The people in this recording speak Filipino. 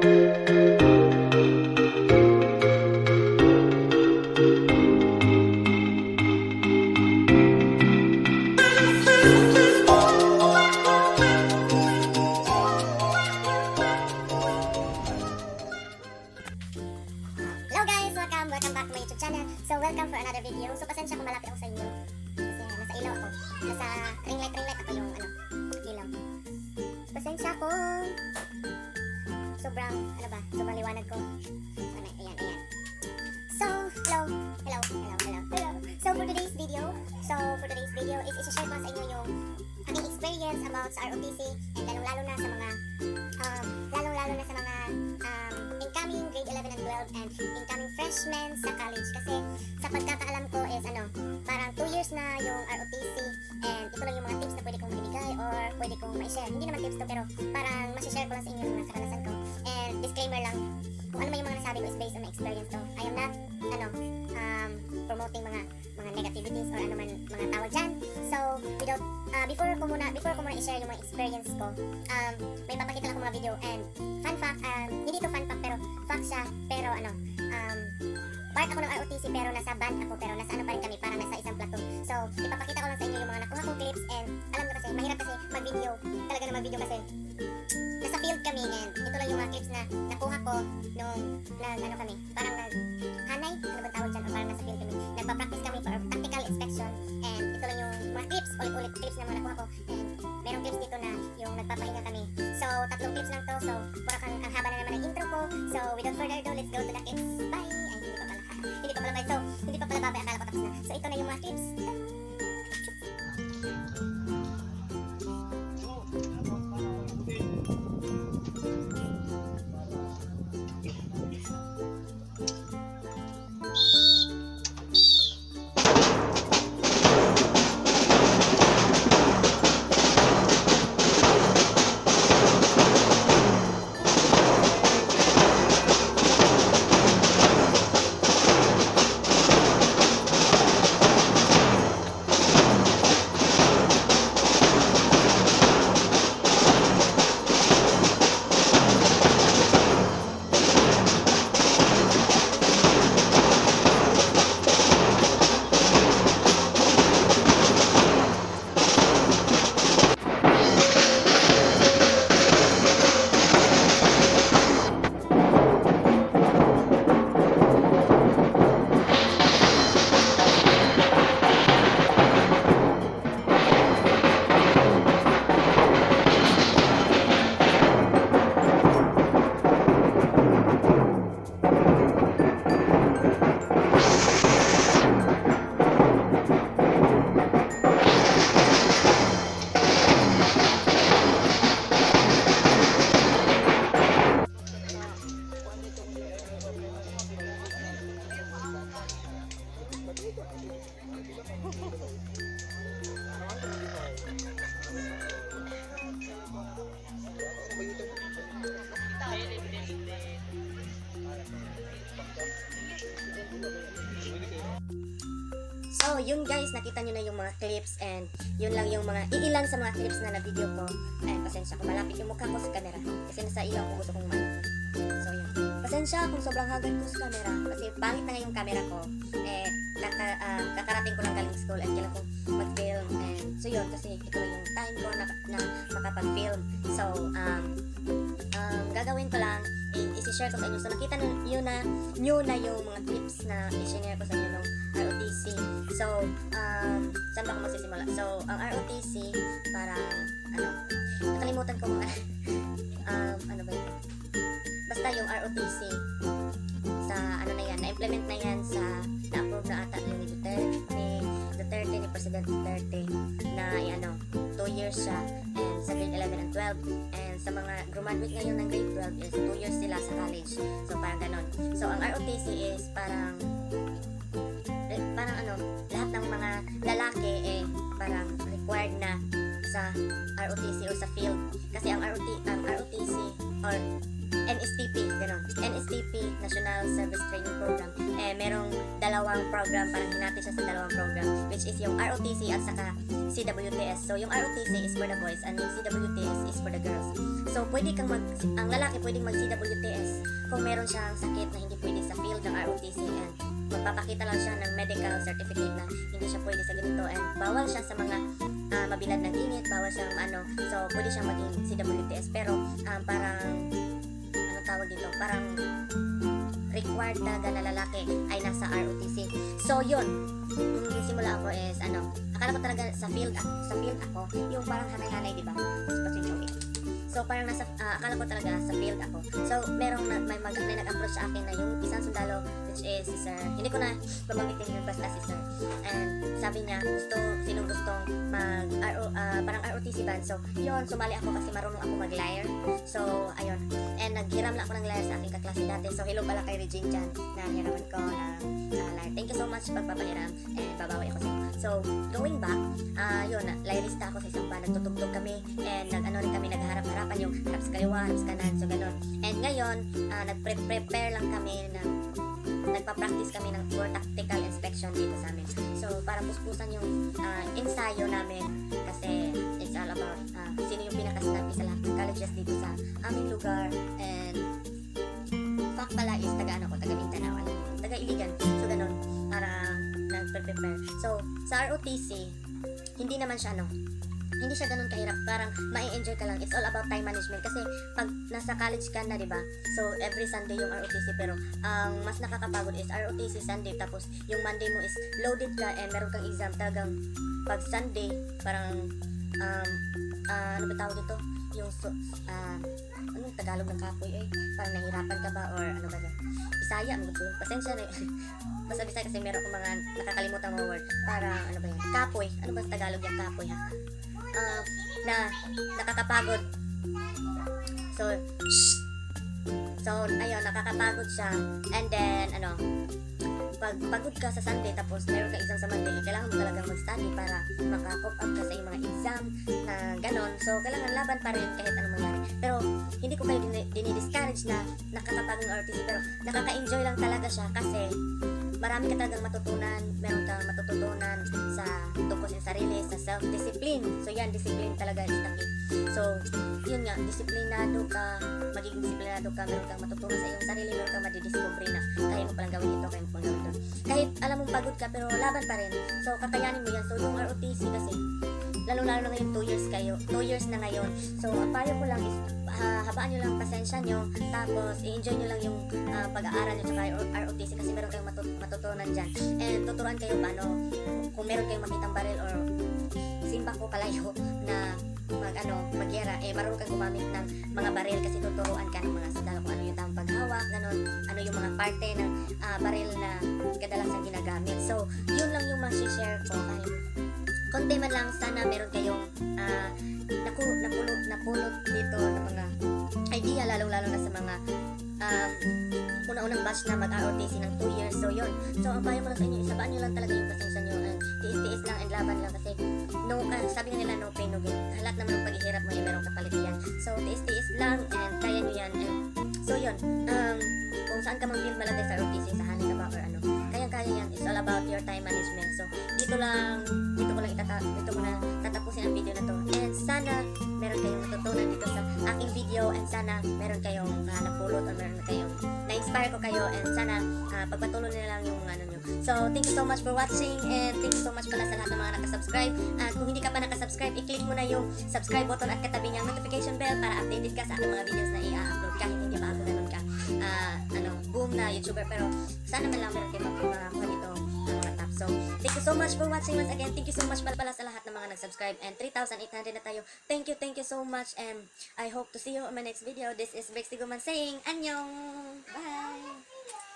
Welcome back to my YouTube channel. So, welcome for another video. So, pasensya kung malapit ako sa inyo. Kasi nasa ilaw ako. Nasa ring light ako yung ilaw. Pasensya kung sobrang liwanag ko. Ayan. So, hello. So, for today's video is isi-share ko sa inyo yung aking experience about sa ROTC and lalong-lalo na sa mga incoming grade 11 and 12 and incoming freshmen sa college. Kasi sa pagkakaalam ko is parang 2 years na yung ROTC and ito lang yung mga tips na pwede kong ibigay or pwede kong ma-share. Hindi naman tips to, pero parang ma-share ko lang sa inyo yung mga karanasan ko. And disclaimer lang, kung ano man yung mga nasabi ko is based on my experience to. I am not promoting mga negativities or ano man mga tawag dyan. So, before ko muna i-share yung mga experience ko, may papakita lang ko mga video and fun fact, hindi to fun fact pero fact siya, pero part ako ng ROTC pero nasa band ako, pero nasa pa rin kami, parang nasa isang platoon. So, ipapakita ko lang sa inyo yung mga nakuha kong clips and alam nyo kasi, mahirap kasi mag-video, talaga na mag-video kasi nasa field kami and ito lang yung mga clips na nakuha ko nung kami, parang hanay, ano ba tawag dyan, o parang nasa field kami, nagpa-practice kami for practical inspection and ito lang yung mga clips, ulit-ulit clips na mga nakuha ko and merong clips dito na yung nagpapahinga kami. So, 3 clips lang to, so parang ang haba na naman ng intro ko. So, without further ado, let's go to the clips. Bye! Ay, hindi pa pala. So, hindi pa pala babay, akala ko tapos na. So, ito na yung mga clips. So, yun guys, nakita nyo na yung mga clips and yun lang yung mga iilan sa mga clips na na-video ko. Ay, pasensya kung malapit yung mukha ko sa camera kasi nasa ilaw ko gusto kong So, yun. Pasensya kung sobrang hagad ko sa camera kasi pangit na nga yung camera ko. Kakarating ko lang galing school and kailangan ko mag-film and so yun, kasi ito yung time ko na makapag-film. So, gagawin ko lang isi-share ko sa inyo. So, nakita nyo na yung mga clips na i-share ko sa inyo nung ROTC. So, saan ba ako magsisimula? So, ang ROTC, parang, nakalimutan ko mga, ano ba yun? Basta yung ROTC, sa, na yan, na-implement na yan sa, na-approve na ata ni Duterte, ni President Duterte, na, 2 years siya, and sa grade 11 and 12, and sa mga graduate ngayon ng grade 12 is 2 years sila sa college. So, parang ganon. So, ang ROTC is parang lahat ng mga lalaki parang required na sa ROTC or sa field. Kasi ang ROTC or NSTP, gano'n. NSTP, National Service Training Program. Merong dalawang program, parang hinati siya sa dalawang program, which is yung ROTC at saka CWTS. So, yung ROTC is for the boys and yung CWTS is for the girls. So, ang lalaki pwedeng mag-CWTS kung meron siyang sakit na hindi pwede sa field ng ROTC and magpapakita lang siya ng medical certificate na hindi siya pwede sa ganito and bawal siya sa mga mabilad ng init, bawal siyang so pwede siyang maging CWTS pero parang tawag dito, parang required talaga na lalaki ay nasa ROTC. So yun, yung simula ako is akala ko talaga sa field ako, yung parang hanay-hanay, di ba? So parang akala ko talaga sa field ako. So may nag-approach sa akin na yung isang sundalo, which is si Sir. Hindi ko na babanggitin yun, basta si Sir. And sabi niya, sino gustong parang ROTC band. So yun, sumali ako kasi marunong ako mag-lyre. So ayun, and naghiram lang ako ng lyre sa aking kaklase dati. So hello pala kay Regine dyan, na hiraman ko na lyre. Thank you so much pagpapaliram and babawi ako sa inyo. So going back, yun, lyrista ako sa isang band. Nagtutugtog kami and rin kami, nagharap-harapan yung harap sa kaliwa, harap sa kanan, so gano'n. And ngayon, nagprepare lang kami nagpa-practice kami for tactical inspection dito sa amin. So, para puspusan yung ensayo namin kasi it's all about sino yung pinaka-snappy sa lahat ng colleges dito sa aming lugar. And fact pala is taga Mindanao, taga Iligan. So, gano'n, para nagprepare. So, sa ROTC, hindi naman siya hindi siya ganun kahirap, parang mai-enjoy ka lang. It's all about time management kasi pag nasa college ka na, 'di ba? So every Sunday yung ROTC, pero ang mas nakakapagod is ROTC Sunday, tapos yung Monday mo is loaded ka and meron kang exam. Talagang pag Sunday parang ano ba tawag dito? Yung anong Tagalog ng kapoy parang nahirapan ka ba or ano ba yan? Bisaya, pasensya na basta Bisaya kasi meron akong mga nakakalimutan mga word. Parang ano ba yan? Kapoy. Ano ba sa Tagalog yung kapoy ha? Na nakakapagod. So ayun, nakakapagod siya. And then pag pagod ka sa Sunday tapos meron ka exam sa Monday, kailangan mo talagang mag-study para maka-cope up ka sa iyong mga exam na ganon. So kailangan laban pa rin kahit anong mangyari. Pero hindi ko kayo dinidiscourage na nakakapagod ng ROTC, pero nakaka-enjoy lang talaga siya kasi marami ka talagang matutunan, meron kang matututunan sa tungkol sa sarili, sa self-discipline. So yan, discipline talaga is the key. So, yun nga, disiplinado ka, magiging disiplinado ka, meron kang matutunan sa iyong sarili, meron kang madidiscovery na kaya mo palang gawin ito, kaya mo palang gawin ito. Kahit alam mong pagod ka, pero laban pa rin. So, kakayanin mo yan. So, yung ROTC kasi, lalo-lalo na ngayon, 2 years na ngayon. So, ang payo ko lang is, habaan nyo lang pasensya nyo, tapos i-enjoy nyo lang yung pag-aaral nyo tsaka ROTC kasi meron kayong matutunan dyan. And tuturuan kayo paano, kung meron kayong makitang baril or simba ko palayo na magyera, marunong kang gumamit ng mga baril kasi tuturuan ka ng mga sundalo kung ano yung tamang paghawak, ganon, ano yung mga parte ng baril na kadalasan ginagamit. So, yun lang yung share ko. Kahit konti man lang, sana meron kayong napulot dito ng mga idea, lalong-lalo na sa mga una-unang batch na mag-ROTC ng 2 years. So yun, so ang payo ko lang sa inyo, isabaan nyo lang talaga yung pasensya nyo and tiis-tiis lang and laban lang kasi sabi nga nila no pain no gain. Lahat naman ng paghihirap mo merong kapalit yan. So tiis-tiis lang and kaya nyo yan. And so yun, kung saan ka mang feel malagay sa ROTC, sa hanin ka ba or kayang-kaya yan. It's all about your time management. So dito ko na tatapusin ang video na to. And sana meron kayong natutunan dito sa aking video and sana meron kayong napulot or meron kayong na-inspire ko kayo and sana pagpatuloy na lang yung nyo. So thank you so much for watching and thank you so much pala sa lahat ng mga nakasubscribe. At kung hindi ka pa nakasubscribe, i-click mo na yung subscribe button at katabi niyang notification bell para updated ka sa aking mga videos na i-upload kahit hindi pa ako ganun ka boom na YouTuber, pero sana man lang meron kayo makakuha dito mga top. So thank you so much for watching once again. Thank you so much pala sa lahat ng mga nag-subscribe and 3,800 na tayo. Thank you so much and I hope to see you on my next video. This is Brexty Guman saying annyeong. Bye.